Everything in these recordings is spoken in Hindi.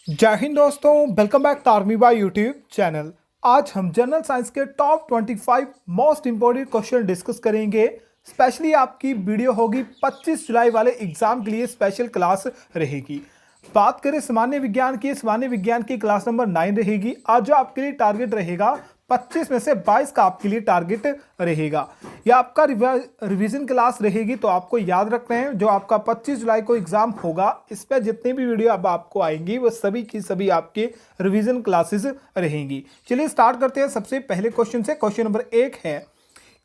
जय हिंद दोस्तों, welcome back to army by YouTube channel. आज हम जनरल साइंस के top 25 most important question discuss करेंगे। स्पेशली आपकी वीडियो होगी 25 जुलाई वाले एग्जाम के लिए स्पेशल क्लास रहेगी। बात करें सामान्य विज्ञान की क्लास नंबर 9 रहेगी। आज जो आपके लिए टारगेट रहेगा 25 में से 22 का आपके लिए टारगेट रहेगा। यह आपका रिवीजन क्लास रहेगी, तो आपको याद रखना है जो आपका 25 जुलाई को एग्जाम होगा, इस पर जितने भी वीडियो अब आपको आएंगी वो सभी की सभी आपके रिवीजन क्लासेस रहेंगी। चलिए स्टार्ट करते हैं सबसे पहले क्वेश्चन से। क्वेश्चन नंबर 1 है,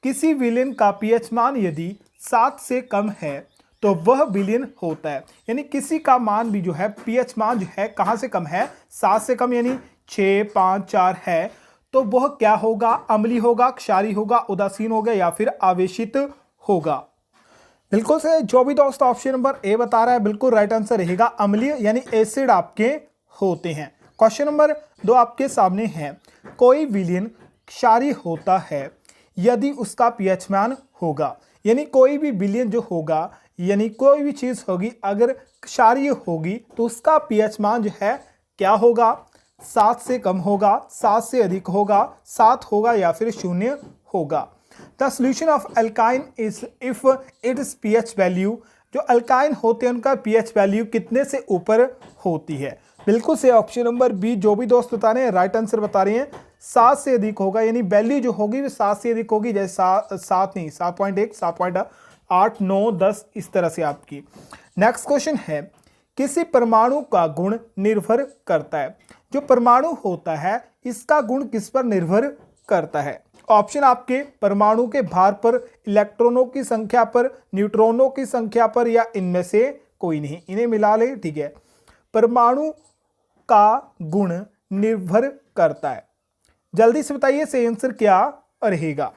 किसी विलेन का पीएच मान यदि 7 से कम है तो वह विलेन होता है। यानी किसी का मान भी जो है पीएच मान जो है कहां से कम है, 7 से कम, यानी 6, 5, 4 है, तो वह क्या होगा? अम्लीय होगा, क्षारीय होगा, उदासीन होगा या फिर आवेशित होगा। बिल्कुल से जो भी दोस्त ऑप्शन नंबर ए बता रहा है बिल्कुल राइट आंसर रहेगा। अम्लीय यानी एसिड आपके होते हैं। क्वेश्चन नंबर 2 आपके सामने है, कोई विलेन क्षारीय होता है यदि उसका पीएच मान होगा। यानी कोई भी विलेन जो होगा, यानी कोई भी चीज होगी अगर क्षारीय होगी तो उसका पीएच मान जो है क्या होगा? 7 से कम होगा, 7 से अधिक होगा, 7 होगा या फिर 0 होगा। The solution of alkyne is if it's pH value, जो अल्काइन होते हैं उनका पीएच वैल्यू कितने से ऊपर होती है। बिल्कुल से ऑप्शन नंबर बी जो भी दोस्त बता रहे हैं राइट आंसर बता रहे हैं, 7 से अधिक होगा। यानी वैल्यू जो होगी वो 7 से अधिक होगी, जैसे 7 नहीं, 7.1, 7.8, 9, 10 इस तरह से आपकी। नेक्स्ट क्वेश्चन है, किसी परमाणु का गुण निर्भर करता है। जो परमाणु होता है इसका गुण किस पर निर्भर करता है? ऑप्शन आपके परमाणु के भार पर, इलेक्ट्रॉनों की संख्या पर, न्यूट्रॉनों की संख्या पर, या इनमें से कोई नहीं। इन्हें मिला ले, ठीक है। परमाणु का गुण निर्भर करता है, जल्दी से बताइए सही आंसर क्या रहेगा।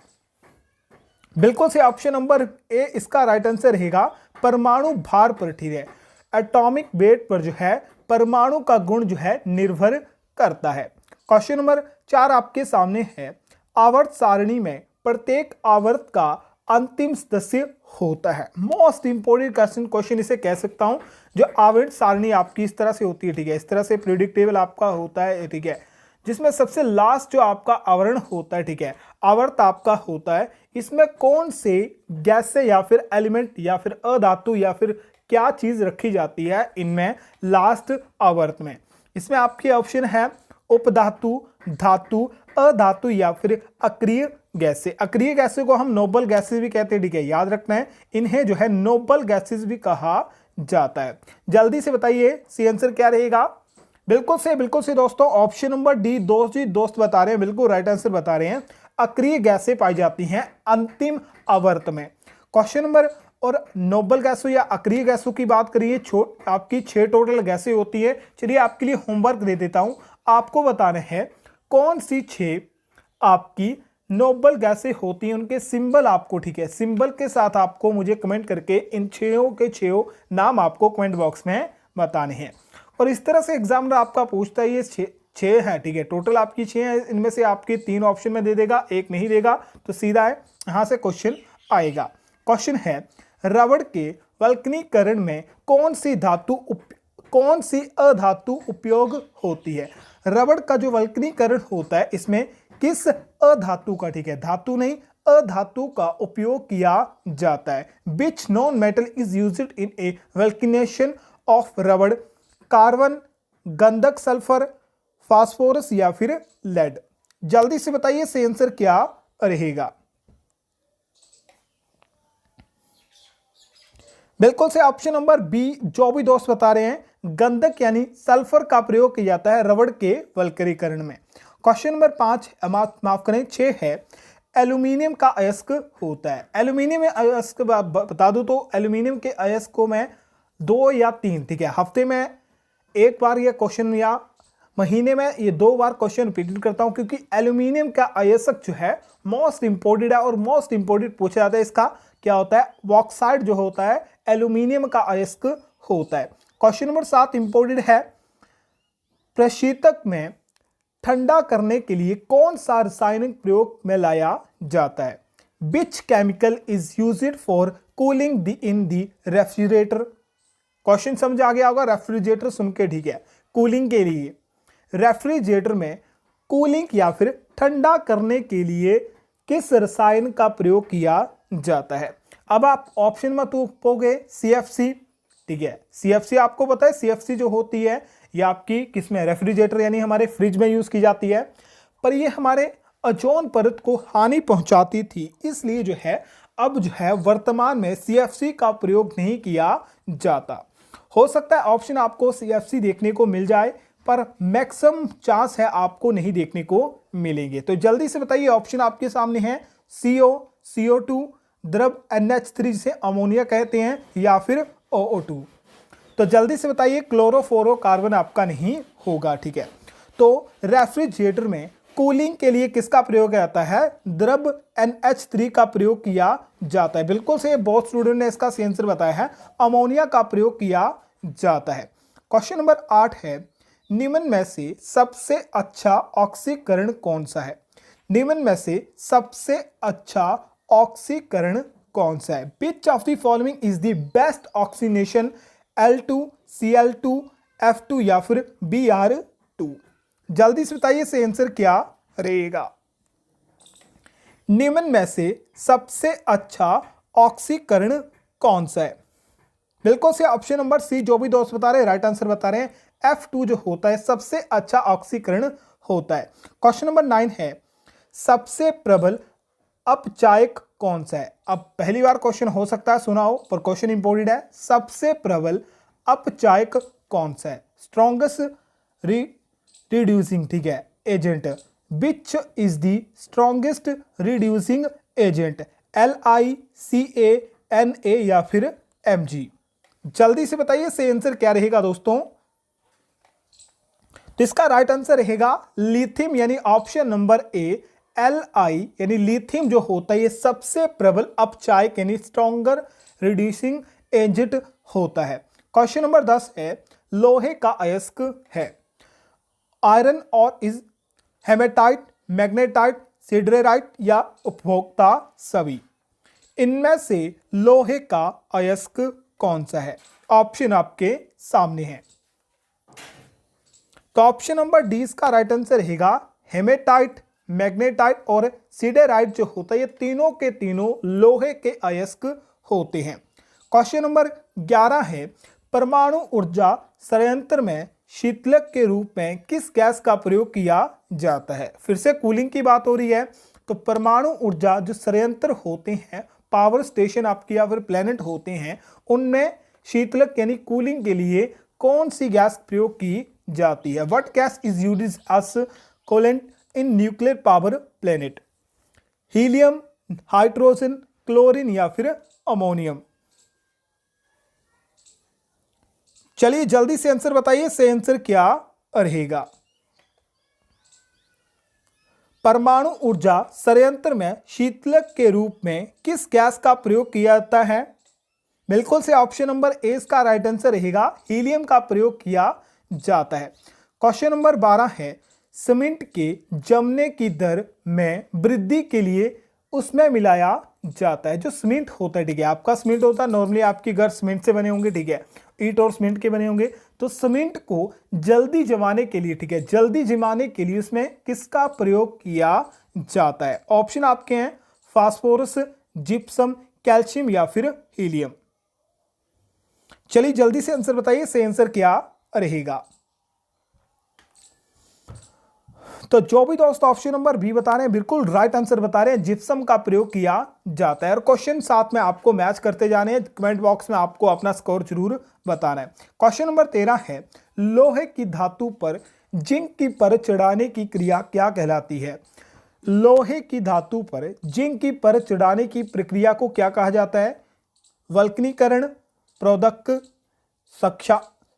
बिल्कुल से ऑप्शन नंबर ए इसका राइट आंसर रहेगा, परमाणु भार पर, ठीक है। एटॉमिक वेट पर जो है परमाणु का गुण जो है निर्भर करता है। क्वेश्चन नंबर 4 आपके सामने है, आवर्त सारणी में प्रत्येक आवर्त का अंतिम सदस्य होता है। मोस्ट इंपोर्टेंट क्वेश्चन इसे कह सकता हूं। जो आवर्त सारणी आपकी इस तरह से होती है, ठीक है, इस तरह से प्रेडिक्टेबल आपका होता है, ठीक है, जिसमें सबसे लास्ट जो आपका आवरण होता है, ठीक है, आवर्त आपका होता है, इसमें कौन से गैस से या फिर एलिमेंट या फिर अधातु या फिर क्या चीज रखी जाती है इनमें लास्ट आवर्त में। इसमें आपके ऑप्शन है उपधातु, धातु, अधातु या फिर अक्रिय गैसें। अक्रिय गैसें को हम नोबल गैसेस भी कहते हैं, ठीक है, याद रखना है, इन्हें जो है नोबल गैसेस भी कहा जाता है। जल्दी से बताइए सी आंसर क्या रहेगा। बिल्कुल से दोस्तों ऑप्शन नंबर डी दोस्त बता रहे हैं, बिल्कुल राइट आंसर बता रहे हैं। अक्रिय गैसें पाई जाती हैं अंतिम आवर्त में। क्वेश्चन नंबर, और नोबल गैसों या अक्रिय गैसों की बात करिए, आपकी 6 टोटल गैसें होती है। चलिए आपके लिए होमवर्क दे देता हूं, आपको बताना है कौन सी 6 आपकी नोबल गैसें होती हैं, उनके सिंबल आपको, ठीक है, सिंबल के साथ आपको मुझे कमेंट करके इन 6 के 6 नाम आपको कमेंट बॉक्स में बताने हैं। और इस तरह से एग्जामिनर आपका पूछता है, ये 6 है, ठीक है, टोटल आपकी 6 है, इनमें से आपके 3 ऑप्शन में दे देगा, एक नहीं देगा, तो सीधा है यहां से क्वेश्चन आएगा। क्वेश्चन है, रबड़ के वल्कनीकरण में कौन सी अधातु उपयोग होती है। रबड़ का जो वल्कनीकरण होता है इसमें किस अधातु का, ठीक है, धातु नहीं, अधातु का उपयोग किया जाता है। Which non metal is used in a vulcanisation of rubber. Carbon, गंधक, सल्फर, फास्फोरस या फिर लेड। जल्दी से बताइए सही आंसर क्या रहेगा। बिल्कुल से ऑप्शन नंबर बी जो भी दोस्त बता रहे हैं, गंधक यानी सल्फर का प्रयोग किया जाता है रबड़ के वल्कनीकरण में। क्वेश्चन नंबर 5 माफ करें 6 है, एल्यूमिनियम का अयस्क होता है। एल्यूमिनियम में अयस्क बता दूं तो एल्यूमिनियम के अयस्क को मैं 2 या 3, ठीक है, हफ्ते में एक बार यह क्वेश्चन या महीने में ये 2 बार क्वेश्चन रिपीट करता हूं, क्योंकि एल्यूमिनियम का अयस्क जो है मोस्ट इंपोर्टेंट है और मोस्ट इंपोर्टेंट पूछा जाता है। इसका क्या होता है? बॉक्साइड जो होता है एल्यूमिनियम का अयस्क होता है। क्वेश्चन नंबर 7 इंपोर्टेंट है, प्रशीतक में ठंडा करने के लिए कौन सा रासायनिक प्रयोग में लाया जाता है। Which chemical is used for cooling in the refrigerator. Question समझ आ गया होगा, रेफ्रिजरेटर सुन के, ठीक है। कूलिंग के लिए, रेफ्रिजरेटर में कूलिंग या फिर ठंडा करने के लिए किस रसायन का प्रयोग किया जाता है? अब आप ऑप्शन में तो पोगे CFC, ठीक है, CFC आपको पता है CFC जो होती है ये आपकी किसमें, रेफ्रिजरेटर यानी हमारे फ्रिज में यूज की जाती है, पर ये हमारे ओजोन परत को हानि पहुंचाती थी, इसलिए जो है अब जो है वर्तमान में CFC का प्रयोग नहीं किया जाता। हो सकता है ऑप्शन आपको CFC देखने को मिल जाए, पर मैक्सिमम चांस है आपको नहीं देखने को मिलेंगे। तो जल्दी से बताइए, ऑप्शन आपके सामने है CO, CO2, द्रव NH3 जिसे अमोनिया कहते हैं, या फिर OO2। तो जल्दी से बताइए, क्लोरोफ्लोरोकार्बन आपका नहीं होगा, ठीक है। तो रेफ्रिजरेटर में कूलिंग के लिए किसका प्रयोग जाता है? द्रव NH3 का प्रयोग किया जाता है। बिल्कुल से बहुत स्टूडेंट ने इसका सही आंसर बताया है, अमोनिया का प्रयोग किया जाता है। क्वेश्चन नंबर 8 है, निम्न में से सबसे अच्छा ऑक्सीकरण कौन सा है? निम्न में से सबसे अच्छा ऑक्सीकरण कौन सा है? Which of the following is the best oxidation, L2, Cl2, F2 या फिर Br2? जल्दी से बताइए सही आंसर क्या रहेगा। निम्न में से सबसे अच्छा ऑक्सीकरण कौन सा है? बिल्कुल से ऑप्शन नंबर सी, जो भी दोस्त बता रहे हैं राइट आंसर बता रहे हैं, F2 जो होता है सबसे अच्छा ऑक्सीकरण होता है। क्वेश्चन नंबर 9 है, सबसे प्रबल अपचायक कौन सा है? अब पहली बार क्वेश्चन हो सकता है सुना हो, पर क्वेश्चन इंपोर्टेंट है। सबसे प्रबल अपचायक कौन सा है? स्ट्रॉन्गेस्ट रिड्यूसिंग, ठीक है, agent, which is the strongest reducing agent, LICANA या फिर Mg? जल्दी से बताइए सही आंसर क्या रहेगा दोस्तों। तो इसका राइट आंसर रहेगा लिथियम, यानी ऑप्शन नंबर ए, Li यानी लिथियम जो होता है ये सबसे प्रबल अपचायक यानी स्ट्रॉन्गर रिड्यूसिंग एजेंट होता है। क्वेश्चन नंबर 10 है, लोहे का अयस्क है आयरन और इज हेमेटाइट, मैग्नेटाइट, सिडरेराइट या उपभोक्ता सभी? इनमें से लोहे का अयस्क कौन सा है? ऑप्शन आपके सामने है। तो ऑप्शन नंबर डी इसका राइट आंसर रहेगा हेमेटाइट, मैग्नेटाइट और सिडेराइट जो होता है ये तीनों के तीनों लोहे के अयस्क होते हैं। क्वेश्चन नंबर 11 है, परमाणु ऊर्जा संयंत्र में शीतलक के रूप में किस गैस का प्रयोग किया जाता है? फिर से कूलिंग की बात हो रही है, तो परमाणु ऊर्जा जो संयंत्र होते हैं, पावर स्टेशन आपके या फिर प्लेनेट होते हैं, उनमें शीतलक यानी कूलिंग के लिए कौन सी गैस प्रयोग की जाती है? What gas is used as coolant in nuclear power planet? Helium, hydrogen, chlorine या फिर अमोनियम? चलिए जल्दी से आंसर बताइए, सही आंसर क्या रहेगा। परमाणु ऊर्जा संयंत्र में शीतलक के रूप में किस गैस का प्रयोग किया जाता है? बिल्कुल से ऑप्शन नंबर ए इसका राइट आंसर रहेगा, हीलियम का प्रयोग किया जाता है। क्वेश्चन नंबर 12 है, सीमेंट के जमने की दर में वृद्धि के लिए उसमें मिलाया जाता है। जो सीमेंट होता है, ठीक है, आपका सीमेंट होता है, नॉर्मली आपके घर सीमेंट से बने होंगे, ठीक है, ईंट और सीमेंट के बने होंगे। तो सीमेंट को जल्दी जमाने के लिए, ठीक है, जल्दी जमाने के लिए उसमें किसका प्रयोग किया जाता है? ऑप्शन आपके हैं फास्फोरस, जिप्सम, कैल्शियम या फिर हीलियम। चलिए जल्दी से आंसर बताइए, सही आंसर क्या रहेगा। तो जो भी दोस्त ऑप्शन नंबर बी बता रहे हैं बिल्कुल राइट आंसर बता रहे हैं, जिप्सम का प्रयोग किया जाता है। और क्वेश्चन साथ में आपको मैच करते जाने हैं, कमेंट बॉक्स में आपको अपना स्कोर जरूर बताना है। क्वेश्चन नंबर 13 है, लोहे की धातु पर जिंक की परत चढ़ाने की क्रिया क्या कहलाती है? लोहे की धातु पर जिंक की परत चढ़ाने की प्रक्रिया को क्या कहा जाता है? वल्कनीकरण, प्रोदक,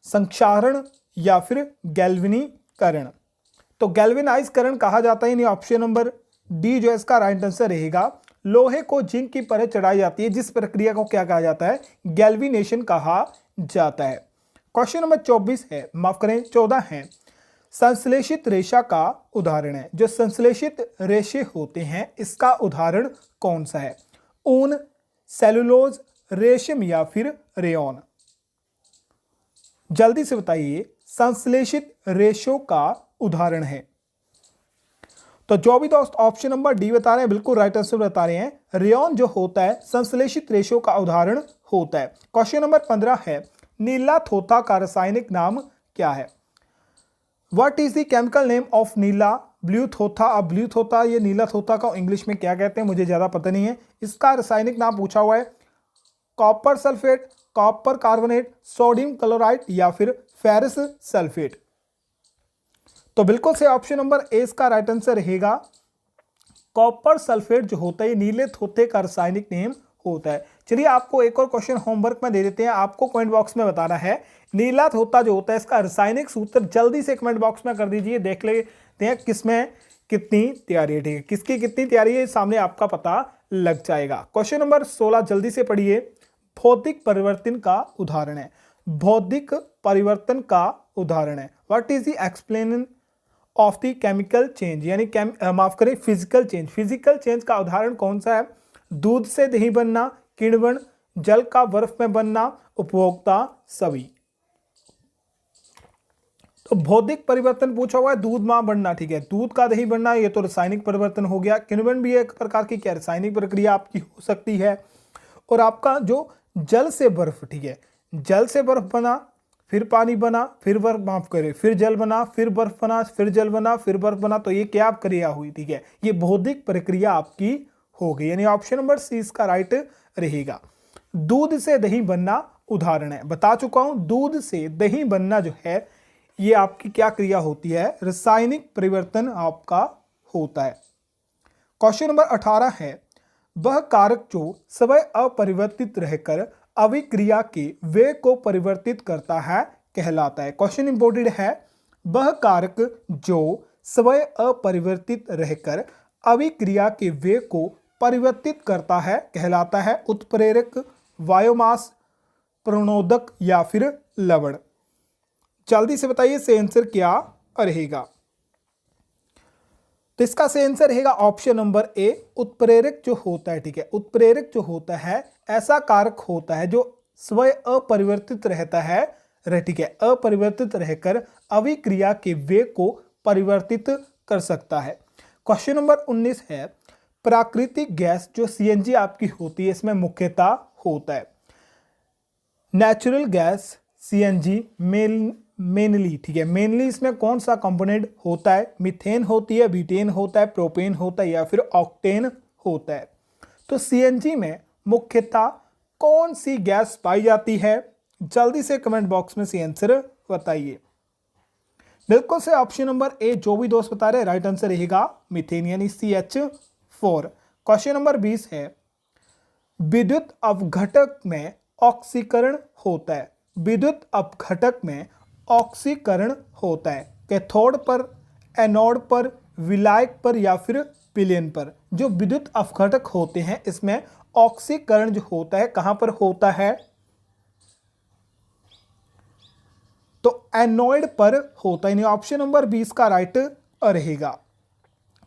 संक्षारण या फिर गैल्वेनीकरण? तो गैल्वेनाइजकरण कहा जाता है, यानी ऑप्शन नंबर डी जो इसका राइट आंसर रहेगा। लोहे को जिंक की परत चढ़ाई जाती है, जिस प्रक्रिया को क्या कहा जाता है? गैल्वेनेशन कहा जाता है। क्वेश्चन नंबर 24 है, माफ करें 14 है, संश्लेषित रेशा का उदाहरण है। जो संश्लेषित रेशे होते हैं इसका उदाहरण कौन सा है? ऊन, सेलुलोज, रेशम या फिर रेयन? जल्दी से बताइए, संश्लेषित रेशो का उदाहरण है? तो जो भी दोस्त ऑप्शन नंबर डी बता रहे हैं बिल्कुल राइट आंसर बता रहे हैं। रेयॉन जो होता है संश्लेषित रेशो का उदाहरण होता है। क्वेश्चन नंबर 15 है, नीला थोथा का रासायनिक नाम क्या है? What is the chemical name of नीला ब्लू थोथा? अब ब्लू थोथा, ये नीला थोथा का इंग्लिश में क्या कहते हैं मुझे ज्यादा पता नहीं है। इसका रासायनिक नाम पूछा हुआ है, copper sulphate, copper carbonate, sodium chloride या फिर फेरस सल्फेट। तो बिल्कुल से ऑप्शन नंबर ए इसका राइट आंसर रहेगा। कॉपर सल्फेट जो होता है नीले थोथे का रासायनिक नेम होता है। चलिए आपको एक और क्वेश्चन होमवर्क में दे देते हैं, आपको कमेंट बॉक्स में बताना है नीला थोथा जो होता है इसका रासायनिक सूत्र जल्दी से कमेंट बॉक्स में कर दीजिए, देख लेते हैं किसमें कितनी तैयारी है। ठीक है, किसकी कितनी तैयारी है सामने आपका पता लग जाएगा। क्वेश्चन नंबर 16 जल्दी से पढ़िए। भौतिक परिवर्तन का उदाहरण है। भौतिक परिवर्तन का उदाहरण है। What is the explain of the chemical change, यानी माफ करें फिजिकल चेंज। फिजिकल चेंज का उदाहरण कौन सा है? दूध से दही बनना, किण्वन, जल का बर्फ में बनना, उपभोक्ता सभी। तो भौतिक परिवर्तन पूछा हुआ है, दूध मां बनना। ठीक है, दूध का दही बनना ये तो रासायनिक परिवर्तन हो गया। किण्वन भी एक प्रकार की क्या रासायनिक प्रक्रिया आपकी हो सकती है। और आपका जो जल से बर्फ, ठीक है, जल से बर्फ बना, फिर पानी बना, फिर बर्फ, माफ करें, फिर जल बना, फिर बर्फ बना, फिर जल बना, फिर बर्फ बना, तो ये क्या प्रक्रिया हुई? ठीक है, ये भौतिक प्रक्रिया आपकी हो गई, यानी ऑप्शन नंबर सी इसका राइट रहेगा। दूध से दही बनना उदाहरण है, बता चुका हूं। दूध से दही बनना जो है ये आपकी क्या क्रिया होती है? रासायनिक परिवर्तन आपका होता है। क्वेश्चन नंबर 18 है, वह कारक जो स्वयं अपरिवर्तित रहकर अभिक्रिया के वेग को परिवर्तित करता है कहलाता है। क्वेश्चन इंपोर्टेंट है, वह कारक जो स्वयं अपरिवर्तित रहकर अभिक्रिया के वेग को परिवर्तित करता है कहलाता है उत्प्रेरक, बायोमास, प्रणोदक या फिर लवण। जल्दी से बताइए से आंसर क्या रहेगा? तो इसका से आंसर रहेगा ऑप्शन नंबर ए, उत्प्रेरक जो होता है। ठीक है, उत्प्रेरक जो होता है ऐसा कारक होता है जो स्वयं अपरिवर्तित रहता है, ठीक है, अपरिवर्तित रहकर अभिक्रिया के वेग को परिवर्तित कर सकता है। क्वेश्चन नंबर 19 है, प्राकृतिक गैस जो सीएनजी आपकी होती है इसमें मुख्यतः होता है नेचुरल गैस, सीएनजी, मेनली। ठीक है, मेनली इसमें कौन सा कंपोनेंट होता है? मीथेन होती है, ब्यूटेन होता है, प्रोपेन होता है या फिर ऑक्टेन होता है। तो सीएनजी में मुख्यतः कौन सी गैस पाई जाती है? जल्दी से कमेंट बॉक्स में सी आंसर बताइए। बिल्कुल से ऑप्शन नंबर ए जो भी दोस्त बता रहे राइट आंसर रहेगा मीथेन, यानी CH4। क्वेश्चन नंबर 20 है, विद्युत अपघटक में ऑक्सीकरण होता है। विद्युत अपघटक में ऑक्सीकरण होता है कैथोड पर, एनोड पर, विलायक पर या फिर पिलियन पर। जो विद्युत अपघटक होते हैं इसमें ऑक्सीकरण जो होता है कहां पर होता है? तो एनोड पर होता है, यानी ऑप्शन नंबर 20 का राइट रहेगा।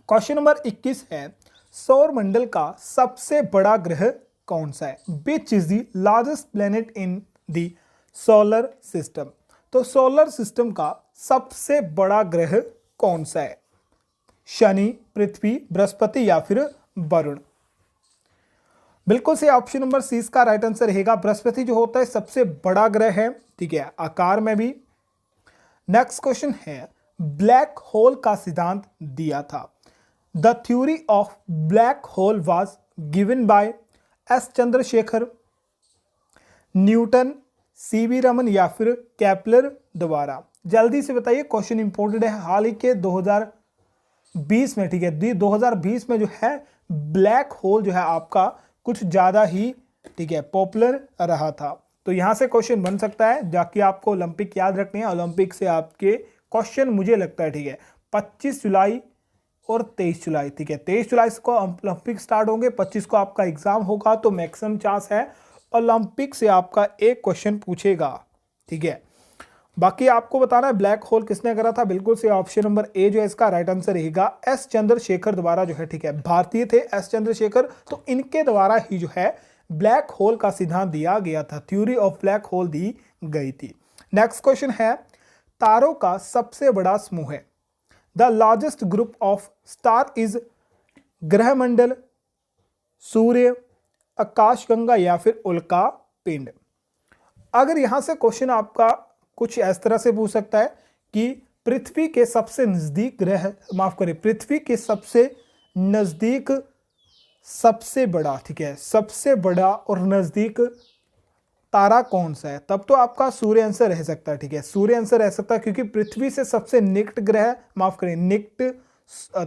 क्वेश्चन नंबर 21 है, सौर मंडल का सबसे बड़ा ग्रह कौन सा है? Which is the largest planet in the solar system. तो सोलर सिस्टम का सबसे बड़ा ग्रह कौन सा है? शनि, पृथ्वी, बृहस्पति या फिर वरुण। बिल्कुल से ऑप्शन नंबर सी का राइट आंसर रहेगा। बृहस्पति जो होता है सबसे बड़ा ग्रह है, ठीक है, आकार में भी। नेक्स्ट क्वेश्चन है, ब्लैक होल का सिद्धांत दिया था। The theory of black hole was given by S Chandrashekhar, Newton, CV Raman या फिर केपलर द्वारा। जल्दी से बताइए, क्वेश्चन इंपोर्टेंट है। हाल ही के 2020 में, ठीक है, 2020 में जो है ब्लैक होल जो है आपका कुछ ज्यादा ही, ठीक है, पॉपुलर रहा था। तो यहां से क्वेश्चन बन सकता है, जाके आपको ओलंपिक याद रखने हैं। ओलंपिक से आपके क्वेश्चन मुझे लगता है, ठीक है, 25 जुलाई और 23 जुलाई, ठीक है, 23 जुलाई को ओलंपिक स्टार्ट होंगे, 25 को आपका एग्जाम होगा। तो मैक्सिमम चांस है ओलंपिक से आपका एक क्वेश्चन पूछेगा, ठीक है। बाकी आपको बताना है ब्लैक होल किसने करा था। बिल्कुल से ऑप्शन नंबर ए जो है इसका राइट आंसर रहेगा। एस चंद्रशेखर द्वारा जो है, ठीक है, भारतीय थे एस चंद्रशेखर, तो इनके द्वारा ही जो है ब्लैक होल का सिद्धांत दिया गया था, थ्योरी ऑफ ब्लैक होल दी गई थी। नेक्स्ट क्वेश्चन है, तारों का सबसे बड़ा समूह है? The largest group of star is ग्रहमंडल, सूर्य, आकाशगंगा या फिर उल्का पिंड। अगर यहां से क्वेश्चन आपका कुछ इस तरह से पूछ सकता है कि पृथ्वी के सबसे नजदीक ग्रह, माफ करें, पृथ्वी के सबसे नजदीक सबसे बड़ा, ठीक है, सबसे बड़ा और नजदीक तारा कौन सा है, तब तो आपका सूर्य आंसर रह सकता है। ठीक है, सूर्य आंसर रह सकता है क्योंकि पृथ्वी से सबसे निकट ग्रह, माफ करें, निकट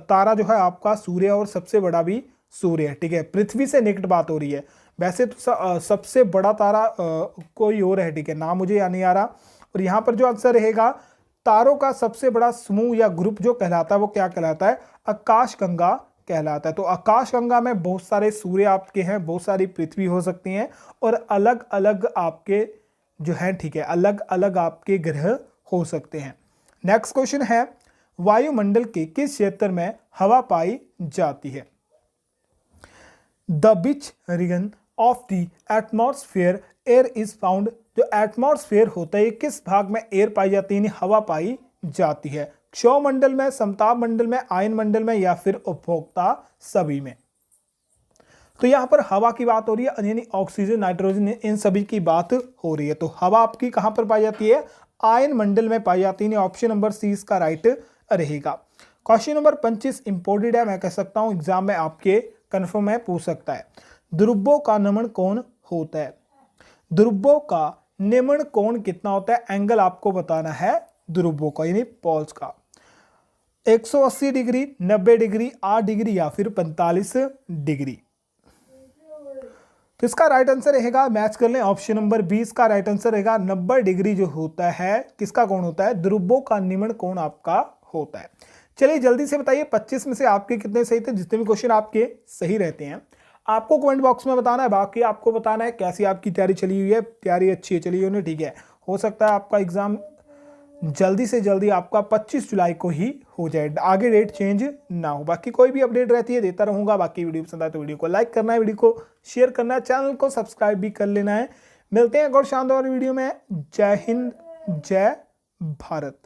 तारा जो है आपका सूर्य, और सबसे बड़ा भी सूर्य है। ठीक है, पृथ्वी से निकट बात हो रही है। वैसे तो सबसे बड़ा तारा कोई और है, ठीक है, नाम मुझे याद नहीं आ रहा। और यहाँ पर जो आंसर रहेगा, तारों का सबसे बड़ा समूह या ग्रुप जो कहलाता है वो क्या कहलाता है? आकाशगंगा कहलाता है। तो आकाशगंगा में बहुत सारे सूर्य आपके हैं, बहुत सारी पृथ्वी हो सकती हैं, और अलग अलग आपके जो है, ठीक है, अलग अलग आपके ग्रह हो सकते हैं। नेक्स्ट क्वेश्चन है, वायुमंडल के किस क्षेत्र में हवा पाई जाती है? The which region of the atmosphere air is found. जो एटमॉस्फेयर होता है, किस भाग में एयर पाई जाती है, हवा पाई जाती है? क्षौर मंडल में, समताप मंडल में, आयन मंडल में या फिर उपभोक्ता सभी में? तो यहां पर हवा की बात हो रही है, यानी ऑक्सीजन, नाइट्रोजन, इन सभी की बात हो रही है। तो हवा आपकी कहां पर पाई जाती है? आयन मंडल में पाई जाती है। ऑप्शन नंबर सी इसका राइट रहेगा। क्वेश्चन नंबर 25 इंपोर्टेड है, मैं कह सकता हूं एग्जाम में आपके कंफर्म है, पूछ सकता है। ध्रुवों का नमन कोण होता है? ध्रुवों का निमन कोण कितना होता है? एंगल आपको बताना है ध्रुवों का, यानी पोल्स का। 180 डिग्री, 90 डिग्री, 8 डिग्री या फिर 45 डिग्री? तो इसका राइट आंसर रहेगा, मैच कर लें, ऑप्शन नंबर 20 का राइट आंसर रहेगा 90 डिग्री जो होता है, किसका कोण होता है? ध्रुवों का निमन कोण आपका होता है। चलिए जल्दी से बताइए 25 में से आपके कितने सही थे? जितने भी क्वेश्चन आपके सही रहते हैं आपको कमेंट बॉक्स में बताना है। बाकी आपको बताना है कैसी आपकी तैयारी चली हुई है। तैयारी अच्छी है, चली हुई है, ठीक है। हो सकता है आपका एग्जाम जल्दी से जल्दी आपका 25 जुलाई को ही हो जाए, आगे डेट चेंज ना हो। बाकी कोई भी अपडेट रहती है देता रहूंगा। बाकी वीडियो पसंद आए तो वीडियो को लाइक करना है, वीडियो को शेयर करना है, चैनल को सब्सक्राइब भी कर लेना है। मिलते हैं एक और शानदार वीडियो में। जय हिंद, जय भारत।